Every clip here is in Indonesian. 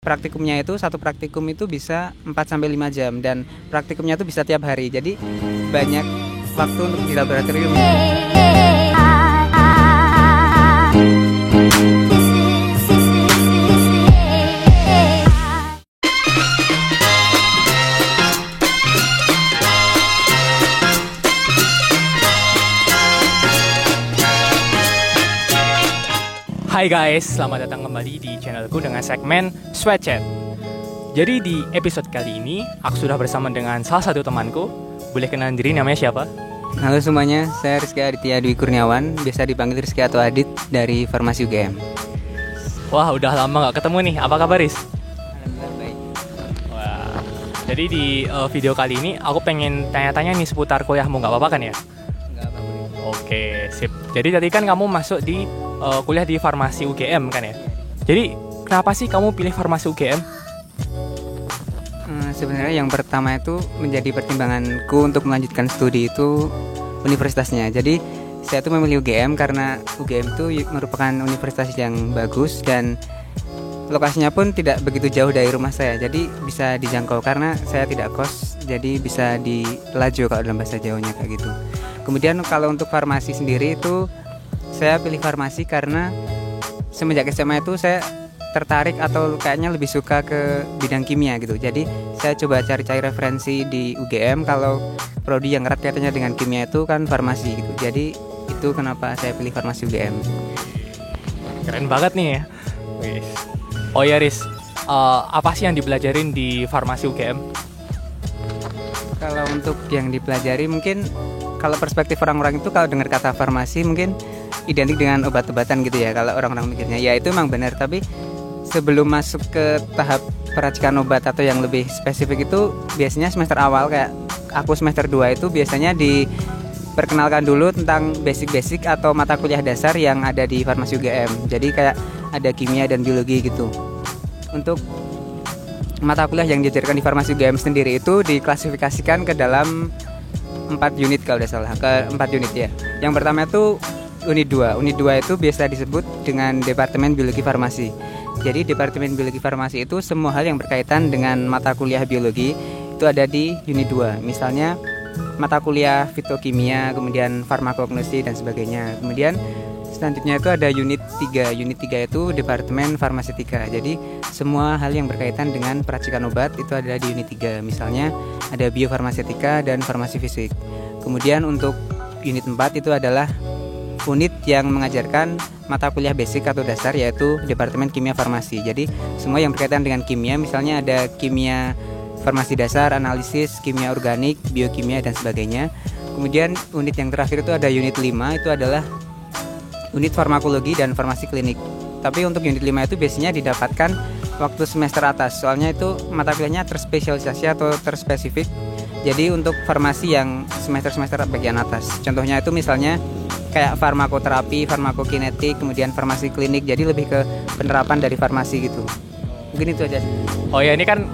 Praktikumnya itu, satu praktikum itu bisa 4-5 jam dan praktikumnya itu bisa tiap hari. Jadi banyak waktu untuk di laboratorium. Hai guys, selamat datang kembali di channelku dengan segmen Sweatchat. Jadi di episode kali ini, aku sudah bersama dengan salah satu temanku. Boleh kenalan diri, namanya siapa? Halo semuanya, saya Rizky Aditya Dwi Kurniawan, biasa dipanggil Rizky atau Adit dari Farmasi UGM. Wah, udah lama gak ketemu nih, apa kabar Riz? Alhamdulillah baik. Wah, jadi di video kali ini, aku pengen tanya-tanya nih seputar kuliahmu, gak apa-apa kan ya? Enggak apa-apa. Oke, sip. Jadi tadi kan kamu masuk di kuliah di Farmasi UGM kan ya? Jadi kenapa sih kamu pilih Farmasi UGM? Sebenarnya yang pertama itu menjadi pertimbanganku untuk melanjutkan studi itu universitasnya. Jadi saya tuh memilih UGM karena UGM itu merupakan universitas yang bagus dan lokasinya pun tidak begitu jauh dari rumah saya. Jadi bisa dijangkau karena saya tidak kos, jadi bisa dilaju kalau dalam bahasa Jawanya kayak gitu. Kemudian kalau untuk farmasi sendiri itu saya pilih farmasi karena semenjak SMA itu saya tertarik atau kayaknya lebih suka ke bidang kimia gitu. Jadi saya coba cari-cari referensi di UGM kalau prodi yang erat kaitannya dengan kimia itu kan farmasi gitu. Jadi itu kenapa saya pilih farmasi UGM. Keren banget nih ya. Oh ya Riz, apa sih yang dipelajarin di Farmasi UGM? Kalau untuk yang dipelajari mungkin kalau perspektif orang-orang itu kalau dengar kata farmasi mungkin identik dengan obat-obatan gitu ya kalau orang-orang mikirnya. Ya itu memang benar, tapi sebelum masuk ke tahap peracikan obat atau yang lebih spesifik itu biasanya semester awal kayak aku semester 2 itu biasanya diperkenalkan dulu tentang basic-basic atau mata kuliah dasar yang ada di Farmasi UGM. Jadi kayak ada kimia dan biologi gitu. Untuk mata kuliah yang diajarkan di Farmasi UGM sendiri itu diklasifikasikan ke dalam 4 unit kalau tidak salah, ke 4 unit ya. Yang pertama itu unit 2. Unit 2 itu biasa disebut dengan Departemen Biologi Farmasi. Jadi Departemen Biologi Farmasi itu semua hal yang berkaitan dengan mata kuliah biologi itu ada di unit 2. Misalnya mata kuliah fitokimia, kemudian farmakognosi dan sebagainya. Kemudian selanjutnya itu ada unit 3. Unit 3 itu Departemen Farmasetika. Jadi semua hal yang berkaitan dengan peracikan obat itu ada di unit 3. Misalnya ada biofarmasetika dan farmasi fisik. Kemudian untuk unit 4 itu adalah unit yang mengajarkan mata kuliah basic atau dasar yaitu Departemen Kimia Farmasi. Jadi semua yang berkaitan dengan kimia, misalnya ada kimia farmasi dasar, analisis, kimia organik, biokimia dan sebagainya. Kemudian unit yang terakhir itu ada unit 5, itu adalah unit farmakologi dan farmasi klinik. Tapi untuk unit 5 itu biasanya didapatkan waktu semester atas. Soalnya itu mata kuliahnya terspesialisasi atau terspesifik. Jadi untuk farmasi yang semester-semester bagian atas. Contohnya itu misalnya kayak farmakoterapi, farmakokinetik, kemudian farmasi klinik. Jadi lebih ke penerapan dari farmasi gitu. Mungkin itu aja. Oh ya, ini kan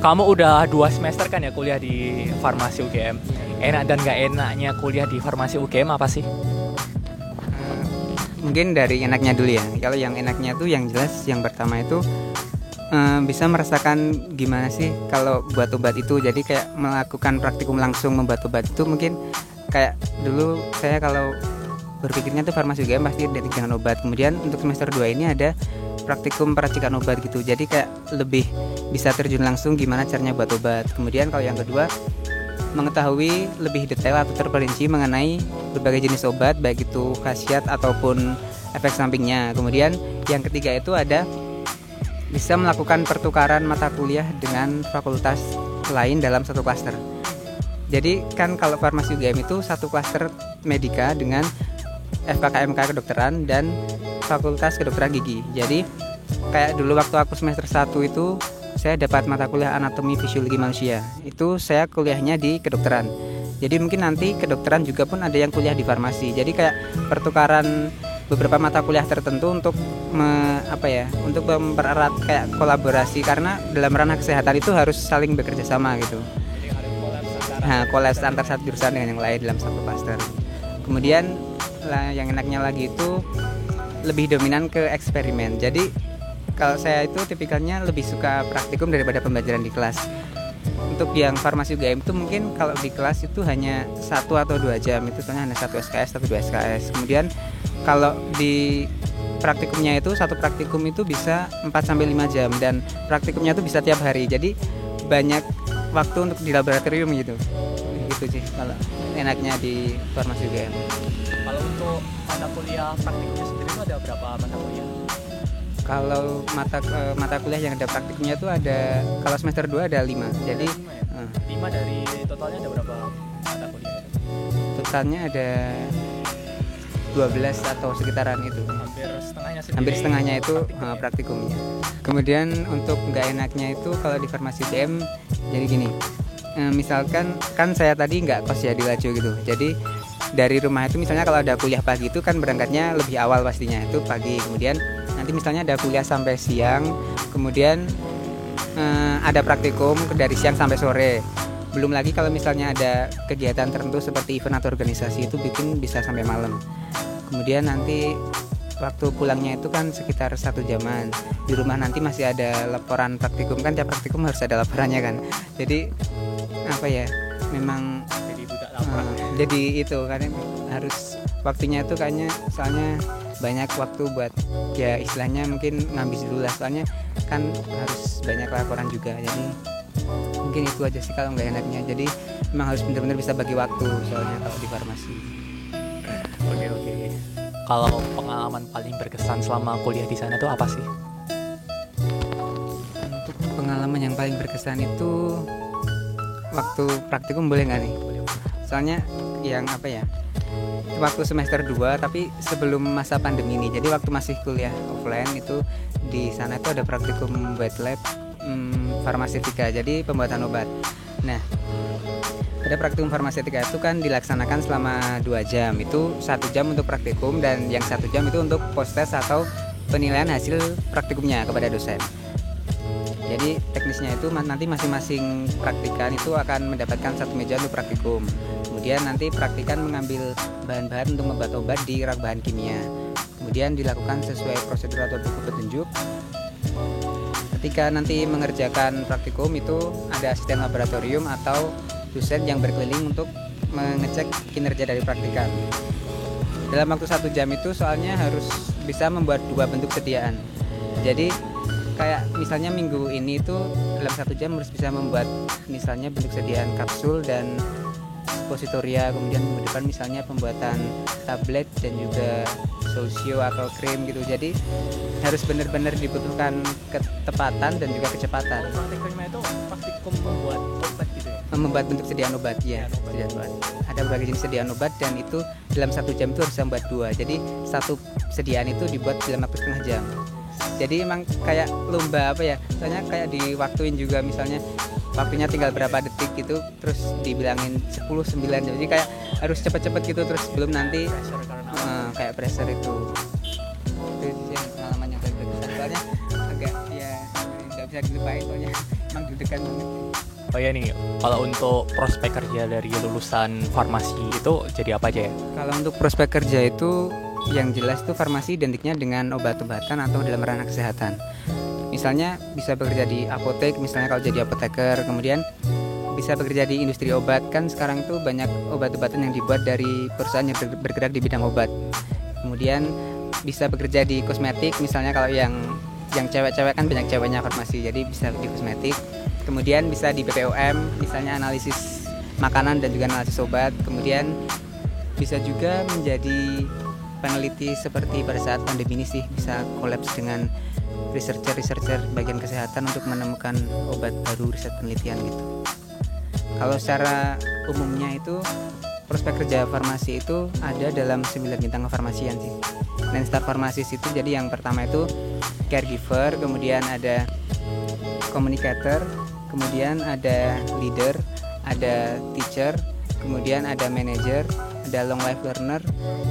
kamu udah 2 semester kan ya kuliah di Farmasi UGM. Enak dan gak enaknya kuliah di Farmasi UGM apa sih? Mungkin dari enaknya dulu ya. Kalau yang enaknya tuh yang jelas yang pertama itu bisa merasakan gimana sih kalau buat obat itu. Jadi kayak melakukan praktikum langsung membuat obat itu mungkin kayak dulu saya kalau berpikirnya tuh Farmasi UGM pasti identik dengan obat. Kemudian untuk semester 2 ini ada praktikum peracikan obat gitu. Jadi kayak lebih bisa terjun langsung gimana caranya buat obat. Kemudian kalau yang kedua mengetahui lebih detail atau terperinci mengenai berbagai jenis obat, baik itu khasiat ataupun efek sampingnya. Kemudian yang ketiga itu ada bisa melakukan pertukaran mata kuliah dengan fakultas lain dalam satu klaster. Jadi kan kalau Farmasi UGM itu satu klaster medika dengan FKKMK kedokteran dan fakultas kedokteran gigi. Jadi kayak dulu waktu aku semester 1 itu saya dapat mata kuliah anatomi fisiologi manusia. Itu saya kuliahnya di kedokteran. Jadi mungkin nanti kedokteran juga pun ada yang kuliah di farmasi. Jadi kayak pertukaran beberapa mata kuliah tertentu untuk untuk mempererat kayak kolaborasi karena dalam ranah kesehatan itu harus saling bekerja sama gitu. Nah, kolaps antar satu jurusan dengan yang lain dalam satu klaster. Kemudian yang enaknya lagi itu lebih dominan ke eksperimen. Jadi kalau saya itu tipikalnya lebih suka praktikum daripada pembelajaran di kelas. Untuk yang farmasi UGM itu mungkin kalau di kelas itu hanya 1 atau 2 jam, itu soalnya hanya 1 SKS atau 2 SKS. Kemudian kalau di praktikumnya itu satu praktikum itu bisa 4 sampai 5 jam dan praktikumnya itu bisa tiap hari. Jadi banyak waktu untuk di laboratorium gitu. Gitu sih kalau enaknya di farmasi UGM. Kalau untuk mata kuliah praktikumnya sendiri itu ada berapa mata kuliah? Kalau mata kuliah yang ada praktikumnya itu ada, kalau semester 2 ada 5. Jadi 5 dari totalnya ada berapa mata kuliah? Totalnya ada 12 atau sekitaran itu. Hampir setengahnya itu praktikumnya. Kemudian untuk nggak enaknya itu kalau di farmasi UGM, jadi gini, misalkan kan saya tadi nggak kos ya di Lajo gitu. Jadi dari rumah itu misalnya kalau ada kuliah pagi itu kan berangkatnya lebih awal pastinya, itu pagi. Kemudian nanti misalnya ada kuliah sampai siang, kemudian ada praktikum dari siang sampai sore. Belum lagi kalau misalnya ada kegiatan tertentu seperti event atau organisasi itu bikin bisa sampai malam. Kemudian nanti waktu pulangnya itu kan sekitar 1 jaman. Di rumah nanti masih ada laporan praktikum, kan tiap praktikum harus ada laporannya kan. Jadi apa ya, memang Jadi budak laporan. jadi itu kan harus waktunya itu kayaknya, soalnya banyak waktu buat ya istilahnya mungkin ngabis dulu lah, soalnya kan harus banyak laporan juga. Jadi mungkin itu aja sih kalau nggak enaknya. Jadi memang harus benar-benar bisa bagi waktu soalnya kalau di farmasi. Oke. Kalau pengalaman paling berkesan selama kuliah di sana tuh apa sih? Untuk pengalaman yang paling berkesan itu waktu praktikum, boleh nggak nih? Soalnya yang apa ya, waktu semester 2 tapi sebelum masa pandemi ini. Jadi waktu masih kuliah offline itu di sana itu ada praktikum wet lab farmaseutika, jadi pembuatan obat. Nah, pada praktikum farmaseutika itu kan dilaksanakan selama 2 jam. Itu 1 jam untuk praktikum dan yang 1 jam itu untuk post test atau penilaian hasil praktikumnya kepada dosen. Jadi teknisnya itu nanti masing-masing praktikan itu akan mendapatkan 1 meja untuk praktikum. Kemudian nanti praktikan mengambil bahan-bahan untuk membuat obat di rak bahan kimia. Kemudian dilakukan sesuai prosedur atau buku petunjuk. Ketika nanti mengerjakan praktikum itu ada asisten laboratorium atau dosen yang berkeliling untuk mengecek kinerja dari praktikan. Dalam waktu 1 jam itu soalnya harus bisa membuat 2 bentuk sediaan. Jadi kayak misalnya minggu ini itu dalam 1 jam harus bisa membuat misalnya bentuk sediaan kapsul dan suppositoria. Kemudian minggu depan misalnya pembuatan tablet dan juga sosio atau krim gitu. Jadi harus benar-benar dibutuhkan ketepatan dan juga kecepatan. Praktikumnya itu praktikum membuat obat gitu ya? Membuat bentuk sediaan obat ya, sediaan obat. Ada berbagai jenis sediaan obat dan itu dalam 1 jam itu harus membuat 2. Jadi satu sediaan itu dibuat dalam waktu setengah jam. Jadi emang kayak lomba apa ya, soalnya kayak diwaktuin juga, misalnya waktunya tinggal berapa detik gitu, terus dibilangin 10, 9, jadi kayak harus cepet-cepet gitu, terus belum nanti kayak pressure itu sih pengalaman yang paling berkesan, soalnya agak ya nggak bisa dilupain soalnya emang deg-degan banget. Oh ya nih, kalau untuk prospek kerja dari lulusan farmasi itu jadi apa aja ya? Kalau untuk prospek kerja itu yang jelas tuh farmasi identiknya dengan obat-obatan atau dalam ranah kesehatan. Misalnya bisa bekerja di apotek, misalnya kalau jadi apoteker, kemudian bisa bekerja di industri obat. Kan sekarang tuh banyak obat-obatan yang dibuat dari perusahaan yang bergerak di bidang obat. Kemudian bisa bekerja di kosmetik, misalnya kalau yang cewek-cewek kan banyak ceweknya farmasi, jadi bisa di kosmetik. Kemudian bisa di BPOM, misalnya analisis makanan dan juga analisis obat. Kemudian bisa juga menjadi peneliti seperti pada saat pandemi ini sih, bisa kolaps dengan researcher bagian kesehatan untuk menemukan obat baru, riset penelitian gitu. Kalau secara umumnya itu prospek kerja farmasi itu ada dalam 9 bintang kefarmasian sih. Dan start farmasis itu jadi yang pertama itu caregiver, kemudian ada communicator, kemudian ada leader, ada teacher, kemudian ada manager, ada long life learner,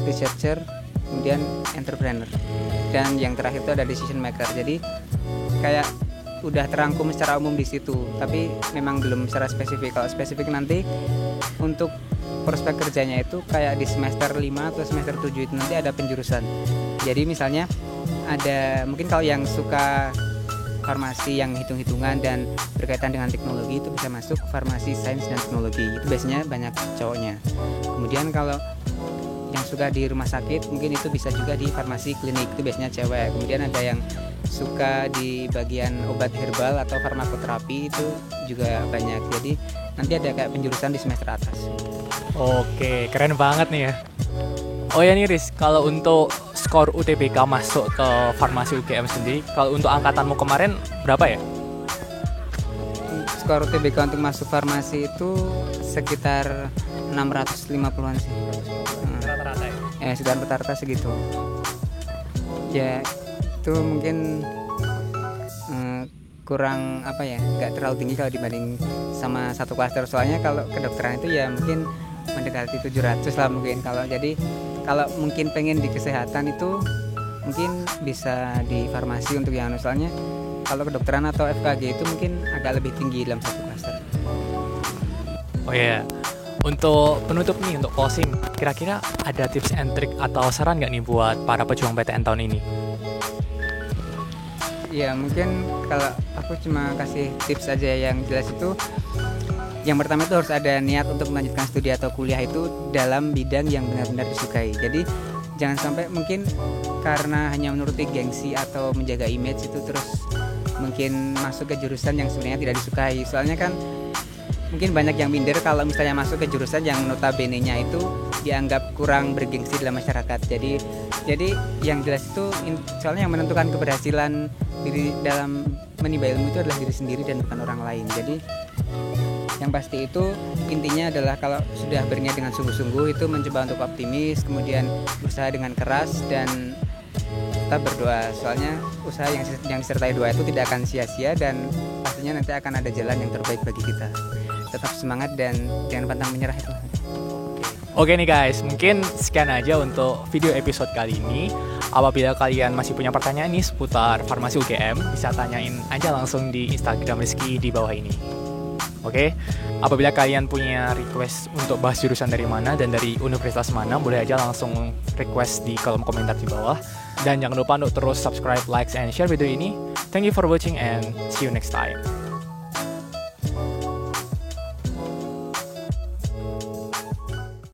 researcher, kemudian entrepreneur, dan yang terakhir itu ada decision maker. Jadi kayak udah terangkum secara umum di situ, tapi memang belum secara spesifik. Kalau spesifik nanti untuk prospek kerjanya itu kayak di semester 5 atau semester 7 itu nanti ada penjurusan. Jadi misalnya ada mungkin kalau yang suka farmasi yang hitung-hitungan dan berkaitan dengan teknologi itu bisa masuk farmasi sains dan teknologi, itu biasanya banyak cowoknya. Kemudian kalau yang suka di rumah sakit mungkin itu bisa juga di farmasi klinik, itu biasanya cewek. Kemudian ada yang suka di bagian obat herbal atau farmakoterapi, itu juga banyak. Jadi nanti ada kayak penjurusan di semester atas. Oke, keren banget nih ya. Oh ya nih Riz, kalau untuk skor UTBK masuk ke farmasi UGM sendiri, kalau untuk angkatanmu kemarin berapa ya? Skor UTBK untuk masuk farmasi itu sekitar 650-an sih. Rata-rata ya? Sekitar rata-rata segitu. Ya itu mungkin kurang apa ya, nggak terlalu tinggi kalau dibanding sama satu klaster. Soalnya kalau kedokteran itu ya mungkin mendekati 700 lah mungkin. Kalau mungkin pengen di kesehatan itu mungkin bisa di farmasi untuk yang soalnya kalau kedokteran atau FKG itu mungkin agak lebih tinggi dalam satu klaster. Oh iya, untuk penutup nih, untuk closing, kira-kira ada tips and trick atau saran nggak nih buat para pejuang PTN tahun ini? Ya mungkin kalau aku cuma kasih tips aja yang jelas itu, yang pertama itu harus ada niat untuk melanjutkan studi atau kuliah itu dalam bidang yang benar-benar disukai. Jadi jangan sampai mungkin karena hanya menuruti gengsi atau menjaga image itu terus mungkin masuk ke jurusan yang sebenarnya tidak disukai. Soalnya kan mungkin banyak yang minder kalau misalnya masuk ke jurusan yang notabene-nya itu dianggap kurang bergengsi dalam masyarakat. Jadi yang jelas itu soalnya yang menentukan keberhasilan diri dalam menimba ilmu itu adalah diri sendiri dan bukan orang lain. Jadi yang pasti itu intinya adalah kalau sudah berniat dengan sungguh-sungguh itu mencoba untuk optimis, kemudian berusaha dengan keras dan tetap berdoa. Soalnya usaha yang disertai doa itu tidak akan sia-sia dan pastinya nanti akan ada jalan yang terbaik bagi kita. Tetap semangat dan jangan pantang menyerah itu. Oke nih guys, mungkin sekian aja untuk video episode kali ini. Apabila kalian masih punya pertanyaan nih seputar farmasi UGM, bisa tanyain aja langsung di Instagram Rizky di bawah ini. Oke, apabila kalian punya request untuk bahas jurusan dari mana dan dari universitas mana, boleh aja langsung request di kolom komentar di bawah. Dan jangan lupa untuk terus subscribe, like, and share video ini. Thank you for watching and see you next time.